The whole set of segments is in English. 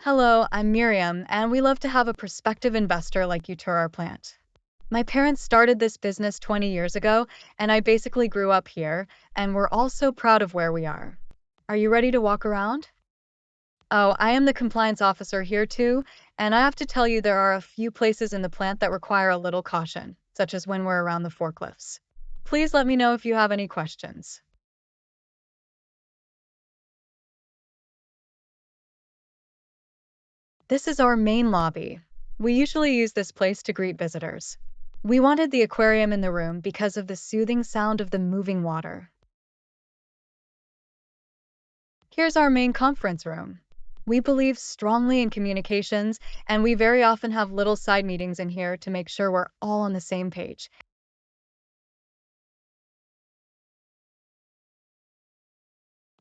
Hello, I'm Miriam, and we love to have a prospective investor like you tour our plant. My parents started this business 20 years ago, and I basically grew up here, and we're all so proud of where we are. Are you ready to walk around? Oh, I am the compliance officer here too, and I have to tell you there are a few places in the plant that require a little caution, such as when we're around the forklifts. Please let me know if you have any questions. This is our main lobby. We usually use this place to greet visitors. We wanted the aquarium in the room because of the soothing sound of the moving water. Here's our main conference room. We believe strongly in communications, and we very often have little side meetings in here to make sure we're all on the same page.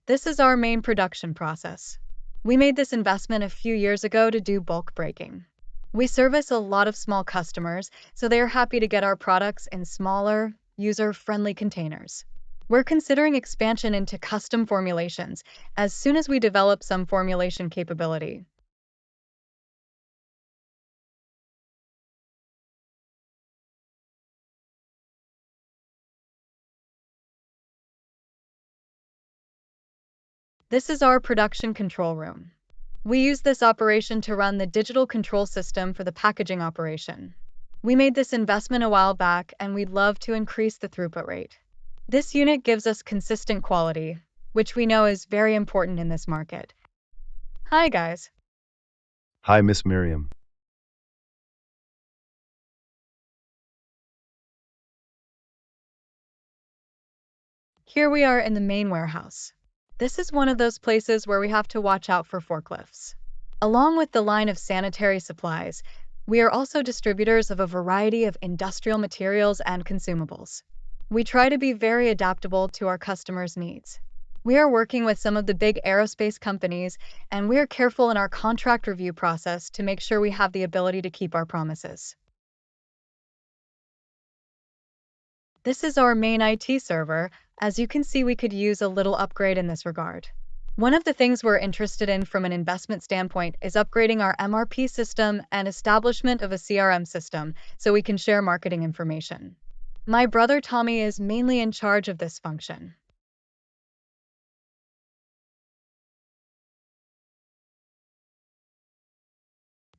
This is our main production process. We made this investment a few years ago to do bulk breaking. We service a lot of small customers, so they are happy to get our products in smaller, user-friendly containers. We're considering expansion into custom formulations as soon as we develop some formulation capability. This is our production control room. We use this operation to run the digital control system for the packaging operation. We made this investment a while back, and we'd love to increase the throughput rate. This unit gives us consistent quality, which we know is very important in this market. Hi, guys. Hi, Miss Miriam. Here we are in the main warehouse. This is one of those places where we have to watch out for forklifts. Along with the line of sanitary supplies, we are also distributors of a variety of industrial materials and consumables. We try to be very adaptable to our customers' needs. We are working with some of the big aerospace companies, and we are careful in our contract review process to make sure we have the ability to keep our promises. This is our main IT server. As you can see, we could use a little upgrade in this regard. One of the things we're interested in from an investment standpoint is upgrading our MRP system and establishment of a CRM system so we can share marketing information. My brother Tommy is mainly in charge of this function.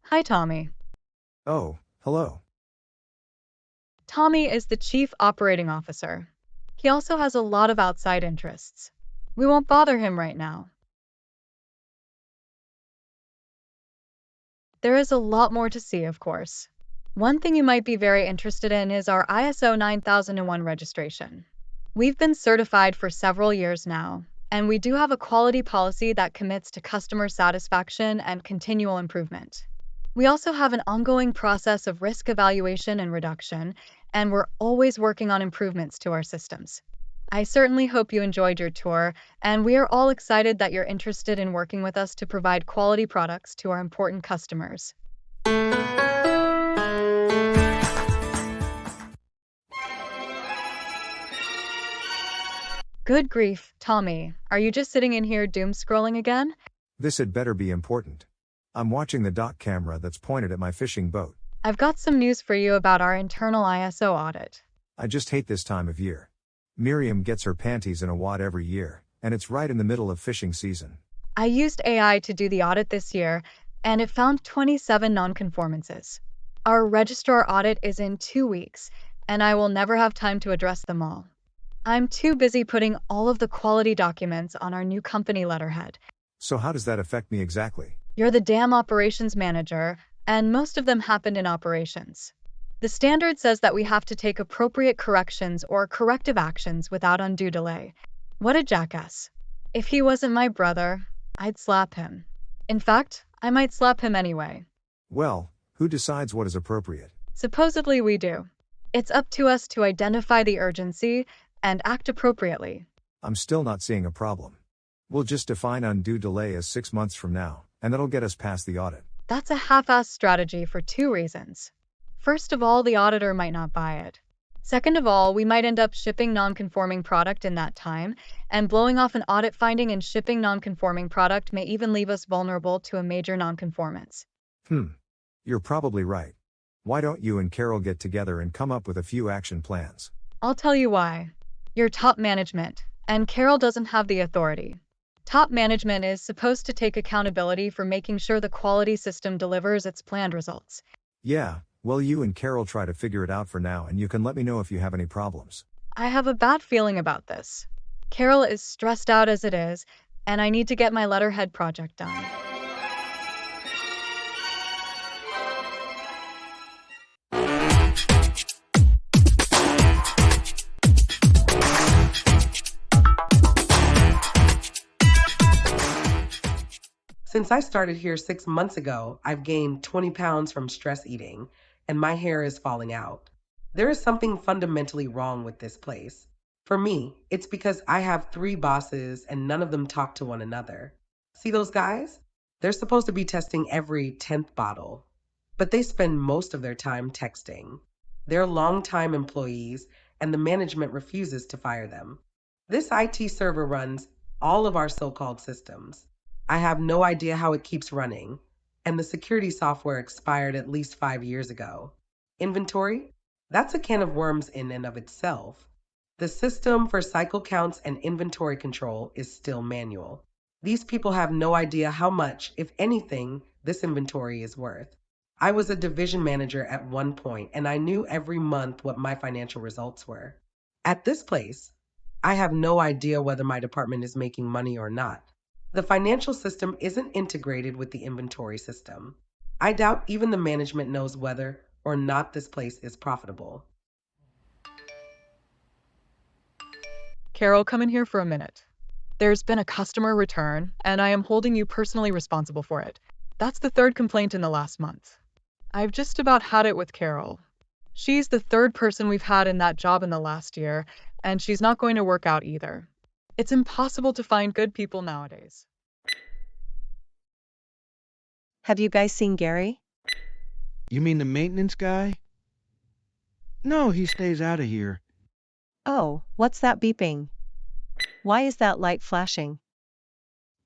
Hi, Tommy. Oh, hello. Tommy is the Chief Operating Officer. He also has a lot of outside interests. We won't bother him right now. There is a lot more to see, of course. One thing you might be very interested in is our ISO 9001 registration. We've been certified for several years now, and we do have a quality policy that commits to customer satisfaction and continual improvement. We also have an ongoing process of risk evaluation and reduction, and we're always working on improvements to our systems. I certainly hope you enjoyed your tour, and we are all excited that you're interested in working with us to provide quality products to our important customers. Good grief, Tommy. Are you just sitting in here doom scrolling again? This had better be important. I'm watching the dock camera that's pointed at my fishing boat. I've got some news for you about our internal ISO audit. I just hate this time of year. Miriam gets her panties in a wad every year, and it's right in the middle of fishing season. I used AI to do the audit this year, and it found 27 nonconformances. Our registrar audit is in 2 weeks, and I will never have time to address them all. I'm too busy putting all of the quality documents on our new company letterhead. So how does that affect me exactly? You're the dam operations manager, and most of them happened in operations. The standard says that we have to take appropriate corrections or corrective actions without undue delay. What a jackass. If he wasn't my brother, I'd slap him. In fact, I might slap him anyway. Well, who decides what is appropriate? Supposedly we do. It's up to us to identify the urgency and act appropriately. I'm still not seeing a problem. We'll just define undue delay as 6 months from now, and that'll get us past the audit. That's a half-assed strategy for two reasons. First of all, the auditor might not buy it. Second of all, we might end up shipping non-conforming product in that time, and blowing off an audit finding and shipping non-conforming product may even leave us vulnerable to a major non-conformance. You're probably right. Why don't you and Carol get together and come up with a few action plans? I'll tell you why. You're top management, and Carol doesn't have the authority. Top management is supposed to take accountability for making sure the quality system delivers its planned results. Yeah, well, you and Carol try to figure it out for now, and you can let me know if you have any problems. I have a bad feeling about this. Carol is stressed out as it is, and I need to get my letterhead project done. Since I started here 6 months ago, I've gained 20 pounds from stress eating, and my hair is falling out. There is something fundamentally wrong with this place. For me, it's because I have 3 bosses and none of them talk to one another. See those guys? They're supposed to be testing every 10th bottle, but they spend most of their time texting. They're longtime employees, and the management refuses to fire them. This IT server runs all of our so-called systems. I have no idea how it keeps running, and the security software expired at least 5 years ago. Inventory? That's a can of worms in and of itself. The system for cycle counts and inventory control is still manual. These people have no idea how much, if anything, this inventory is worth. I was a division manager at one point, and I knew every month what my financial results were. At this place, I have no idea whether my department is making money or not. The financial system isn't integrated with the inventory system. I doubt even the management knows whether or not this place is profitable. Carol, come in here for a minute. There's been a customer return, and I am holding you personally responsible for it. That's the 3rd complaint in the last month. I've just about had it with Carol. She's the 3rd person we've had in that job in the last year, and she's not going to work out either. It's impossible to find good people nowadays. Have you guys seen Gary? You mean the maintenance guy? No, he stays out of here. Oh, what's that beeping? Why is that light flashing?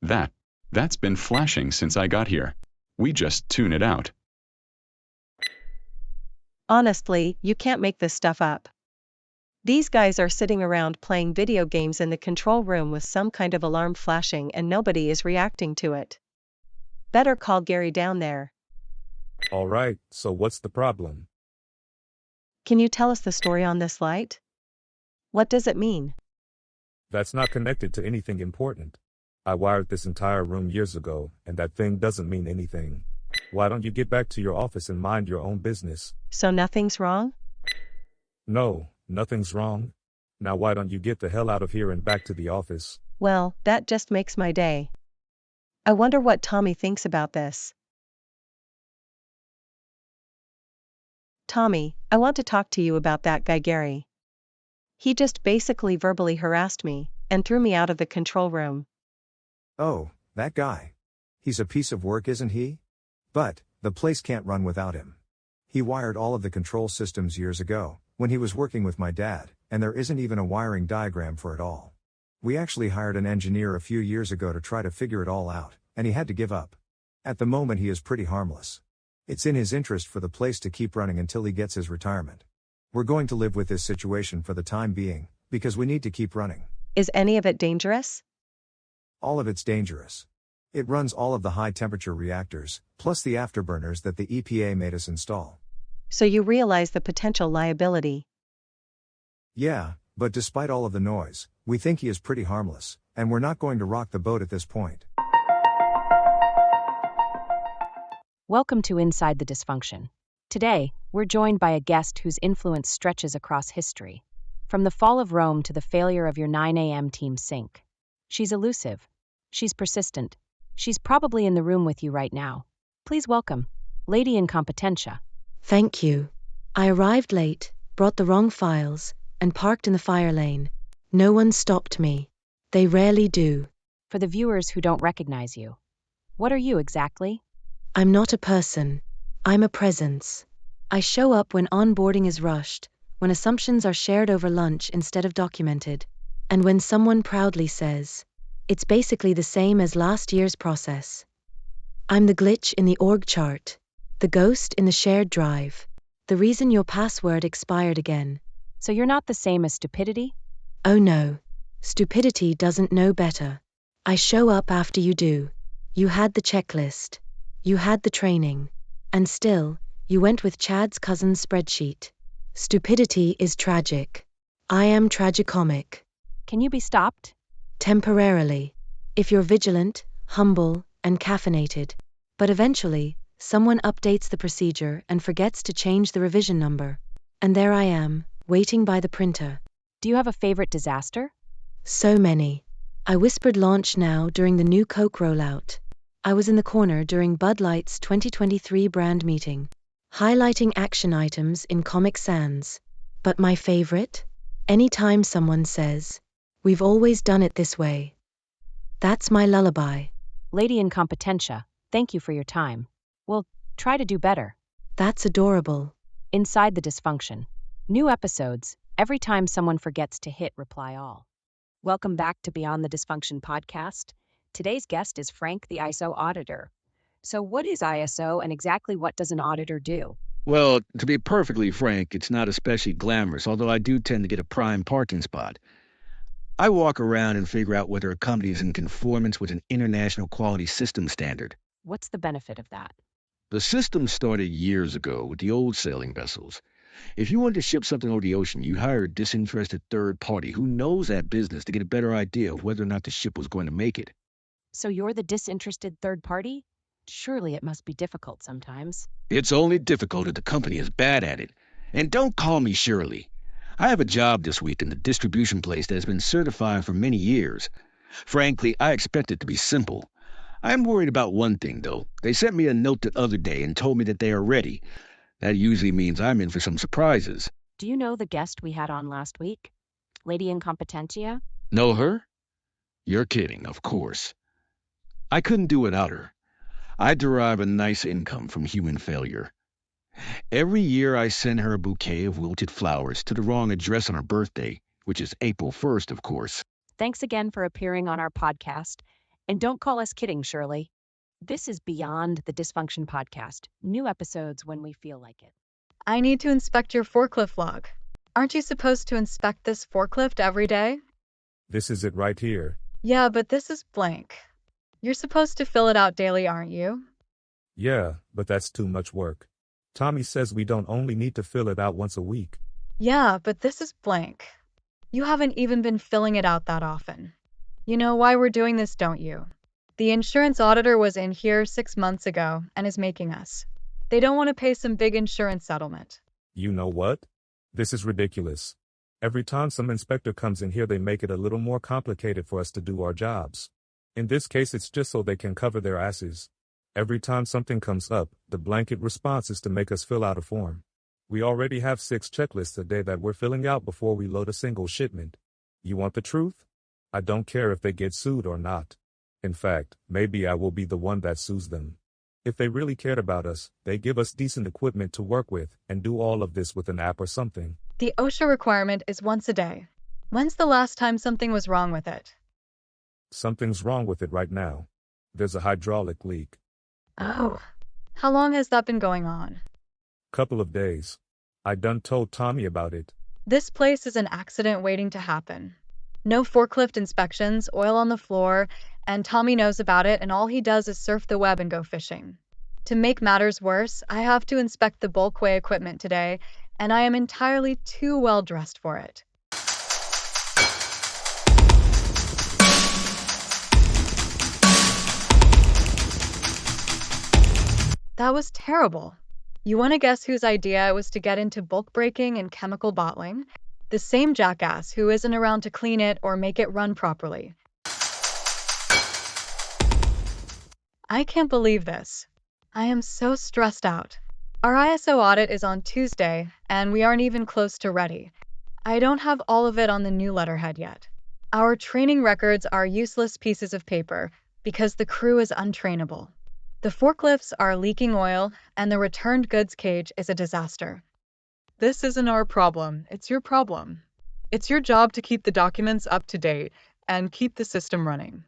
That's been flashing since I got here. We just tune it out. Honestly, you can't make this stuff up. These guys are sitting around playing video games in the control room with some kind of alarm flashing and nobody is reacting to it. Better call Gary down there. All right, so what's the problem? Can you tell us the story on this light? What does it mean? That's not connected to anything important. I wired this entire room years ago, and that thing doesn't mean anything. Why don't you get back to your office and mind your own business? So nothing's wrong? No, nothing's wrong. Now why don't you get the hell out of here and back to the office? Well, that just makes my day. I wonder what Tommy thinks about this. Tommy, I want to talk to you about that guy Gary. He just basically verbally harassed me and threw me out of the control room. Oh, that guy. He's a piece of work, isn't he? But the place can't run without him. He wired all of the control systems years ago, when he was working with my dad, and there isn't even a wiring diagram for it all. We actually hired an engineer a few years ago to try to figure it all out, and he had to give up. At the moment he is pretty harmless. It's in his interest for the place to keep running until he gets his retirement. We're going to live with this situation for the time being, because we need to keep running. Is any of it dangerous? All of it's dangerous. It runs all of the high-temperature reactors, plus the afterburners that the EPA made us install. So you realize the potential liability. Yeah, but despite all of the noise, we think he is pretty harmless, and we're not going to rock the boat at this point. Welcome to Inside the Dysfunction. Today, we're joined by a guest whose influence stretches across history. From the fall of Rome to the failure of your 9 a.m. team sync. She's elusive. She's persistent. She's probably in the room with you right now. Please welcome, Lady Incompetencia. Thank you. I arrived late, brought the wrong files, and parked in the fire lane. No one stopped me. They rarely do. For the viewers who don't recognize you, what are you exactly? I'm not a person. I'm a presence. I show up when onboarding is rushed, when assumptions are shared over lunch instead of documented, and when someone proudly says, "It's basically the same as last year's process." I'm the glitch in the org chart, the ghost in the shared drive, the reason your password expired again. So you're not the same as stupidity? Oh no, stupidity doesn't know better. I show up after you do. You had the checklist. You had the training. And still, you went with Chad's cousin's spreadsheet. Stupidity is tragic. I am tragicomic. Can you be stopped? Temporarily. If you're vigilant, humble, and caffeinated. But eventually, someone updates the procedure and forgets to change the revision number. And there I am, waiting by the printer. Do you have a favorite disaster? So many. I whispered launch now during the new Coke rollout. I was in the corner during Bud Light's 2023 brand meeting, highlighting action items in Comic Sans. But my favorite? Anytime someone says, "We've always done it this way." That's my lullaby. Lady Incompetencia, thank you for your time. We'll try to do better. That's adorable. Inside the Dysfunction. New episodes every time someone forgets to hit reply all. Welcome back to Beyond the Dysfunction podcast. Today's guest is Frank, the ISO auditor. So what is ISO and exactly what does an auditor do? Well, to be perfectly frank, it's not especially glamorous, although I do tend to get a prime parking spot. I walk around and figure out whether a company is in conformance with an international quality system standard. What's the benefit of that? The system started years ago with the old sailing vessels. If you wanted to ship something over the ocean, you hired a disinterested third party who knows that business to get a better idea of whether or not the ship was going to make it. So you're the disinterested third party? Surely it must be difficult sometimes. It's only difficult if the company is bad at it. And don't call me Shirley. I have a job this week in the distribution place that has been certified for many years. Frankly, I expect it to be simple. I'm worried about one thing, though. They sent me a note the other day and told me that they are ready. That usually means I'm in for some surprises. Do you know the guest we had on last week? Lady Incompetencia? Know her? You're kidding, of course. I couldn't do without her. I derive a nice income from human failure. Every year I send her a bouquet of wilted flowers to the wrong address on her birthday, which is April 1st, of course. Thanks again for appearing on our podcast. And don't call us kidding, Shirley. This is Beyond the Dysfunction podcast. New episodes when we feel like it. I need to inspect your forklift log. Aren't you supposed to inspect this forklift every day? This is it right here. Yeah, but this is blank. You're supposed to fill it out daily, aren't you? Yeah, but that's too much work. Tommy says we don't only need to fill it out once a week. Yeah, but this is blank. You haven't even been filling it out that often. You know why we're doing this, don't you? The insurance auditor was in here 6 months ago and is making us. They don't want to pay some big insurance settlement. You know what? This is ridiculous. Every time some inspector comes in here, they make it a little more complicated for us to do our jobs. In this case, it's just so they can cover their asses. Every time something comes up, the blanket response is to make us fill out a form. We already have 6 checklists a day that we're filling out before we load a single shipment. You want the truth? I don't care if they get sued or not. In fact, maybe I will be the one that sues them. If they really cared about us, they give us decent equipment to work with and do all of this with an app or something. The OSHA requirement is once a day. When's the last time something was wrong with it? Something's wrong with it right now. There's a hydraulic leak. Oh, how long has that been going on? Couple of days. I done told Tommy about it. This place is an accident waiting to happen. No forklift inspections, oil on the floor, and Tommy knows about it, and all he does is surf the web and go fishing. To make matters worse, I have to inspect the bulkway equipment today, and I am entirely too well dressed for it. That was terrible. You want to guess whose idea it was to get into bulk breaking and chemical bottling? The same jackass who isn't around to clean it or make it run properly. I can't believe this. I am so stressed out. Our ISO audit is on Tuesday, and we aren't even close to ready. I don't have all of it on the new letterhead yet. Our training records are useless pieces of paper because the crew is untrainable. The forklifts are leaking oil, and the returned goods cage is a disaster. This isn't our problem, it's your problem. It's your job to keep the documents up to date and keep the system running.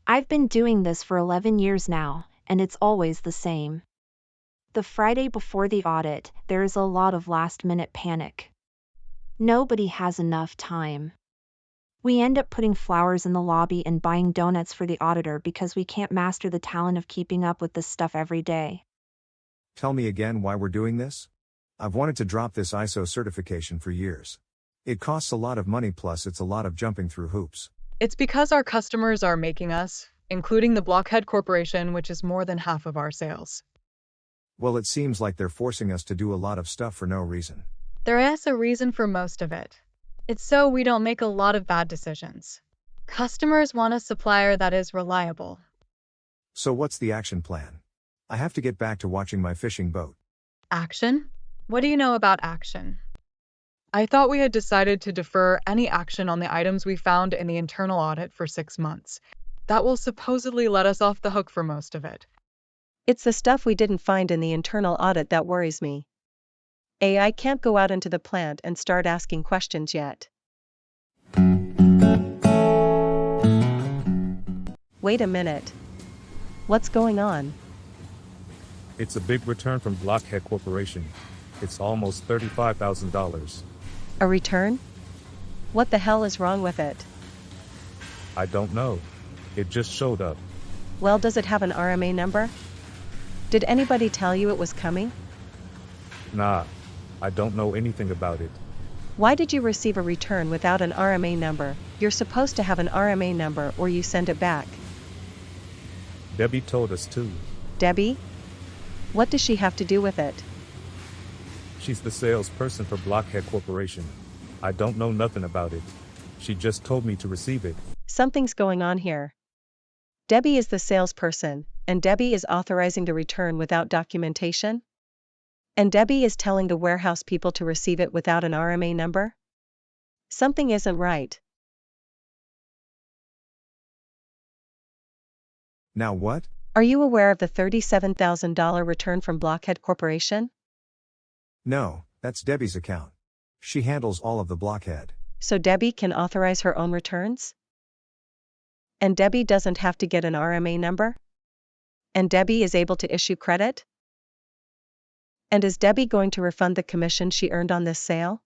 I've been doing this for 11 years now, and it's always the same. The Friday before the audit, there is a lot of last-minute panic. Nobody has enough time. We end up putting flowers in the lobby and buying donuts for the auditor because we can't master the talent of keeping up with this stuff every day. Tell me again why we're doing this? I've wanted to drop this ISO certification for years. It costs a lot of money, plus it's a lot of jumping through hoops. It's because our customers are making us, including the Blockhead Corporation, which is more than half of our sales. Well, it seems like they're forcing us to do a lot of stuff for no reason. There is a reason for most of it. It's so we don't make a lot of bad decisions. Customers want a supplier that is reliable. So what's the action plan? I have to get back to watching my fishing boat. Action? What do you know about action? I thought we had decided to defer any action on the items we found in the internal audit for 6 months. That will supposedly let us off the hook for most of it. It's the stuff we didn't find in the internal audit that worries me. I can't go out into the plant and start asking questions yet. Wait a minute. What's going on? It's a big return from Blockhead Corporation. It's almost $35,000. A return? What the hell is wrong with it? I don't know. It just showed up. Well, does it have an RMA number? Did anybody tell you it was coming? Nah, I don't know anything about it. Why did you receive a return without an RMA number? You're supposed to have an RMA number or you send it back. Debbie told us to. Debbie? What does she have to do with it? She's the salesperson for Blockhead Corporation. I don't know nothing about it. She just told me to receive it. Something's going on here. Debbie is the salesperson, and Debbie is authorizing the return without documentation? And Debbie is telling the warehouse people to receive it without an RMA number? Something isn't right. Now what? Are you aware of the $37,000 return from Blockhead Corporation? No, that's Debbie's account. She handles all of the Blockhead. So Debbie can authorize her own returns? And Debbie doesn't have to get an RMA number? And Debbie is able to issue credit? And is Debbie going to refund the commission she earned on this sale?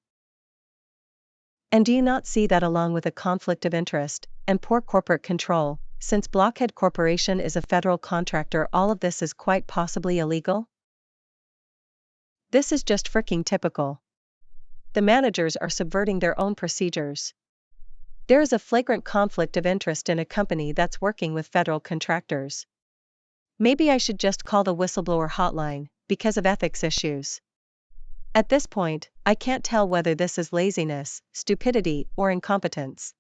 And do you not see that along with a conflict of interest and poor corporate control, since Blockhead Corporation is a federal contractor, all of this is quite possibly illegal? This is just fricking typical. The managers are subverting their own procedures. There is a flagrant conflict of interest in a company that's working with federal contractors. Maybe I should just call the whistleblower hotline, because of ethics issues. At this point, I can't tell whether this is laziness, stupidity, or incompetence.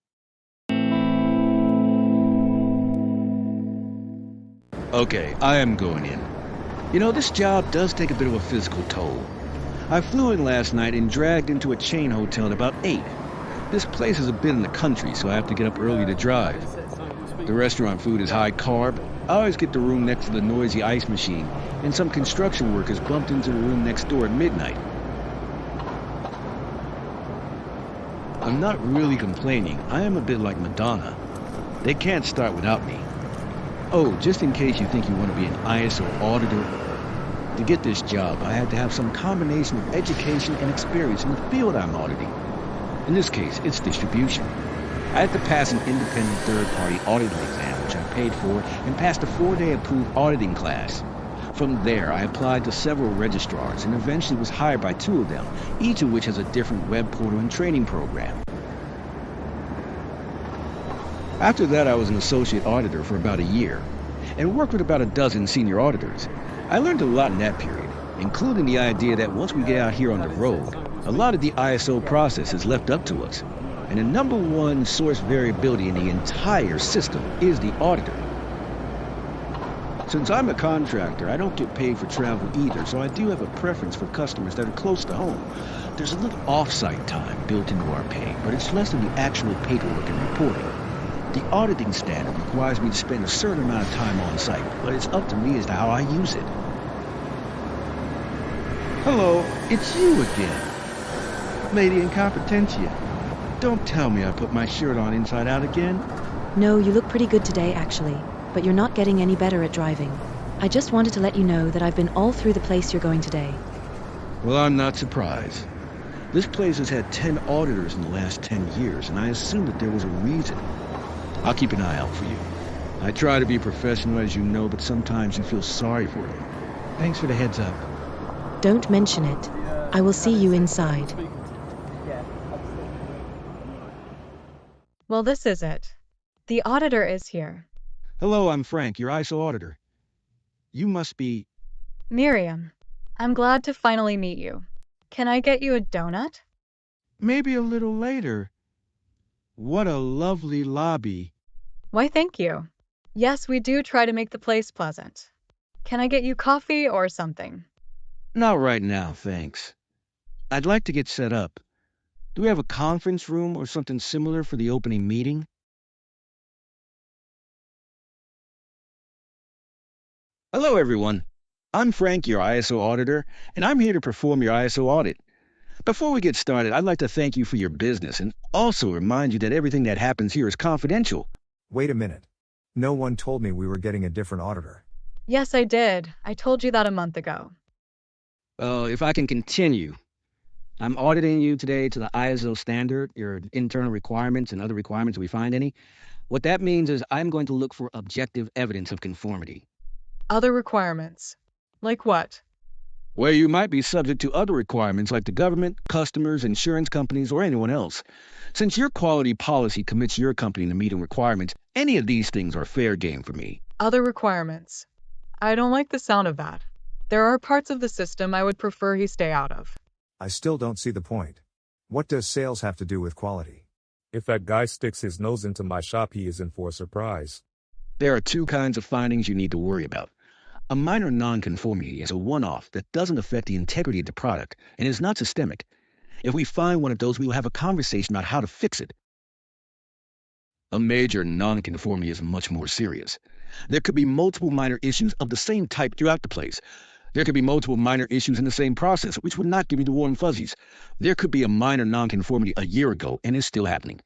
Okay, I am going in. You know, this job does take a bit of a physical toll. I flew in last night and dragged into a chain hotel at about 8. This place is a bit in the country, so I have to get up early to drive. The restaurant food is high carb. I always get the room next to the noisy ice machine, and some construction workers bumped into the room next door at midnight. I'm not really complaining. I am a bit like Madonna. They can't start without me. Oh, just in case you think you want to be an ISO auditor, to get this job, I had to have some combination of education and experience in the field I'm auditing. In this case, it's distribution. I had to pass an independent third-party auditing exam, which I paid for, and passed a 4-day approved auditing class. From there, I applied to several registrars and eventually was hired by 2 of them, each of which has a different web portal and training program. After that, I was an associate auditor for about a year, and worked with about a dozen senior auditors. I learned a lot in that period, including the idea that once we get out here on the road, a lot of the ISO process is left up to us, and the number one source variability in the entire system is the auditor. Since I'm a contractor, I don't get paid for travel either, so I do have a preference for customers that are close to home. There's a little off-site time built into our pay, but it's less than the actual paperwork and reporting. The auditing standard requires me to spend a certain amount of time on site, but it's up to me as to how I use it. Hello, it's you again. Lady Incompetencia. Don't tell me I put my shirt on inside out again. No, you look pretty good today, actually, but you're not getting any better at driving. I just wanted to let you know that I've been all through the place you're going today. Well, I'm not surprised. This place has had 10 auditors in the last 10 years, and I assumed that there was a reason. I'll keep an eye out for you. I try to be professional, as you know, but sometimes you feel sorry for me. Thanks for the heads up. Don't mention it. I will see you inside. Well, this is it. The auditor is here. Hello, I'm Frank, your ISO auditor. You must be... Miriam, I'm glad to finally meet you. Can I get you a donut? Maybe a little later. What a lovely lobby. Why, thank you. Yes, we do try to make the place pleasant. Can I get you coffee or something? Not right now, thanks. I'd like to get set up. Do we have a conference room or something similar for the opening meeting? Hello, everyone. I'm Frank, your ISO auditor, and I'm here to perform your ISO audit. Before we get started, I'd like to thank you for your business and also remind you that everything that happens here is confidential. Wait a minute. No one told me we were getting a different auditor. Yes, I did. I told you that a month ago. If I can continue, I'm auditing you today to the ISO standard, your internal requirements and other requirements we find any. What that means is I'm going to look for objective evidence of conformity. Other requirements. Like what? Where you might be subject to other requirements like the government, customers, insurance companies, or anyone else. Since your quality policy commits your company to meeting requirements, any of these things are fair game for me. Other requirements. I don't like the sound of that. There are parts of the system I would prefer he stay out of. I still don't see the point. What does sales have to do with quality? If that guy sticks his nose into my shop, he is in for a surprise. There are two kinds of findings you need to worry about. A minor nonconformity is a one-off that doesn't affect the integrity of the product and is not systemic. If we find one of those, we will have a conversation about how to fix it. A major nonconformity is much more serious. There could be multiple minor issues of the same type throughout the place. There could be multiple minor issues in the same process, which would not give you the warm fuzzies. There could be a minor nonconformity a year ago and is still happening.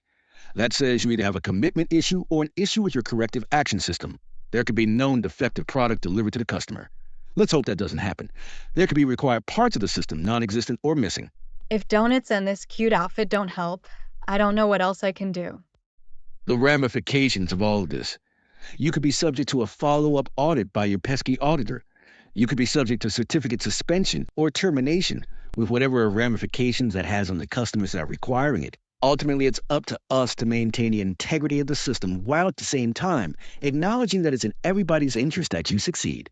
That says you either have a commitment issue or an issue with your corrective action system. There could be known defective product delivered to the customer. Let's hope that doesn't happen. There could be required parts of the system non-existent or missing. If donuts and this cute outfit don't help, I don't know what else I can do. The ramifications of all of this. You could be subject to a follow-up audit by your pesky auditor. You could be subject to certificate suspension or termination with whatever ramifications that has on the customers that are requiring it. Ultimately, it's up to us to maintain the integrity of the system while at the same time acknowledging that it's in everybody's interest that you succeed.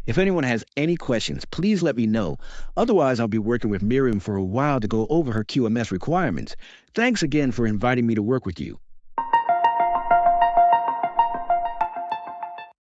If anyone has any questions, please let me know. Otherwise, I'll be working with Miriam for a while to go over her QMS requirements. Thanks again for inviting me to work with you.